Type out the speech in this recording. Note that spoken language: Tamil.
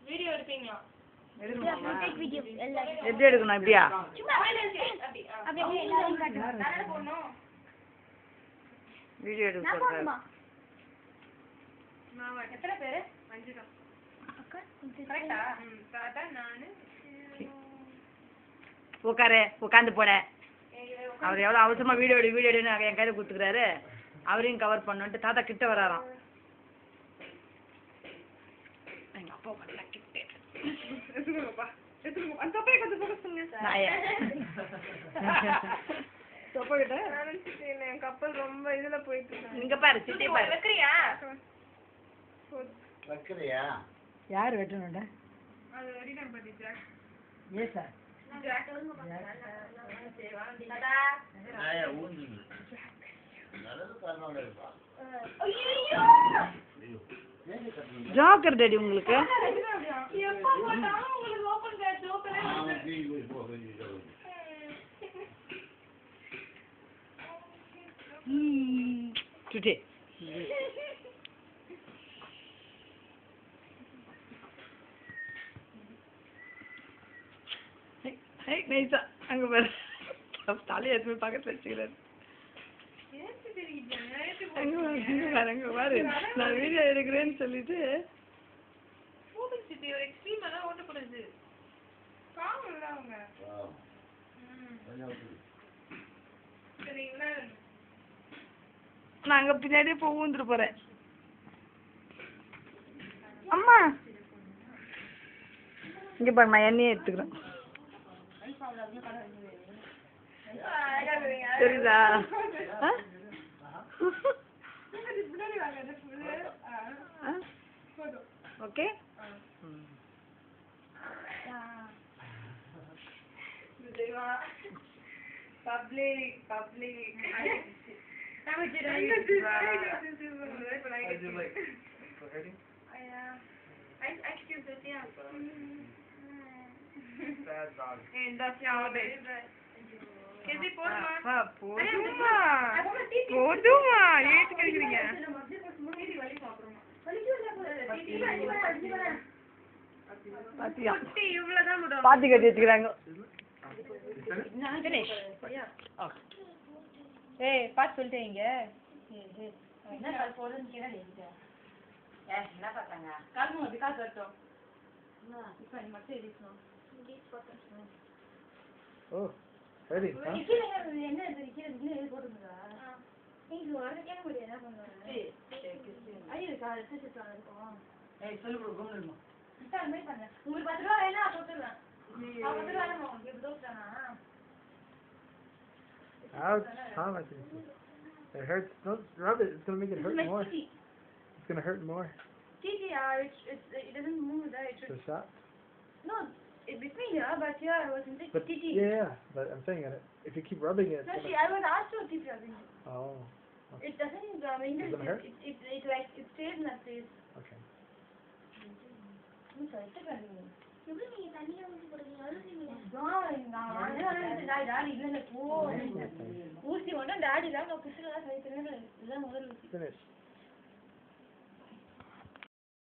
வீடியோ எடுப்பீங்களா? எப்படி எடுக்கணும்? இப்படியா? வீடியோ எடுக்க சொல்றேன். எத்தனை பேரு? 5 தான். கரெக்டா? தாத்தா நானு உட்காரு, உட்காந்து போட. அவர் எவ்வளோ அவசரமா வீடியோ எடுன்னு என் கையில கொடுத்துக்கிறாரு. அவரையும் கவர் பண்ணுன்ட்டு தாத்தா கிட்ட வராராம். எங்க அப்பா பண்ணல கிட்ட. அந்த தொப்பையை கொஞ்சம் ஃபோக்கஸ் பண்ணுங்க. தொப்பை கிட்ட என் கப்பல் ரொம்ப இதுல போயிட்டு இங்க பாரு, சிட்டி பாரு. வைக்கிறியா? யார் வெட்டணும்டா? அது வெடிதான் பாத்தி ஜாக். ஏ சார். ஜாக். தாத்தா. நாயா ஊந்து. நல்லது காரணம் இல்லப்பா. ஐயோ. ஜோக்கர் டேடி உங்களுக்கு. எப்போ போட்டாலும் உங்களுக்கு ஓபன் பேட் ஜோக்கரே சுட்டி. நைஸா அங்க பாரு. தலையை எடுத்து பக்கத்துல வச்சுக்கிறாரு. அங்க பாரு, நான் வீடியோ எடுக்கிறேன்னு சொல்லிட்டு நான் அங்க பின்னாடியே போய் ஊந்துட்டு போறேன். அம்மா இங்க பாருமா, எண்ணெயே எடுத்துக்கிறேன். சரிதா? ஓகே. போதுமா ஏத்து கிடைக்கிறீங்க. பாத்தி கட்டி வச்சுக்கிறாங்க. ஏய் பாத்து சொல்லிட்டீங்க. என்ன கால் போடுன்னு கேளு. என்ன பார்த்தாங்க? கால் மூடி கால் வரட்டும். இப்போ நீ மட்டும் எடிசணும். ஓ சரி. என்ன இது கீழே போடுறீங்களா? நீங்க வர கேட்க முடியாது. என்ன பண்ணுவாங்க? ஐயோ கால் எடுத்து இருக்கும். ஏய் சொல்லு bro, கம்முனு. இதான் மே பண்ணு. உங்களுக்கு 10 ரூபாய் வேணா போட்டுறேன். 10 ரூபாய் வேணா உங்களுக்கு எப்படி தோத்துறானா? Ouch. How much is it? It hurts. Don't rub it. It's going to make it hurt more. It's going to hurt more. It doesn't move that. It The shot? no, it between here, but here I was in the But, yeah, but I'm saying that if you keep rubbing it. No, see, I was asked to keep rubbing it. Oh. Okay. It doesn't, Doesn't hurt? it like, it stays in that place. Okay. I'm sorry, take it. எப்படி நீங்க தண்ணிய ஊத்தி போடுறீங்க? அழுதுறீங்க. ஊசி ஒன்றும் டாடி தான் புதுசுல தான் சேர்த்துறேன். இதுதான் முதல் ஊசி. Finish.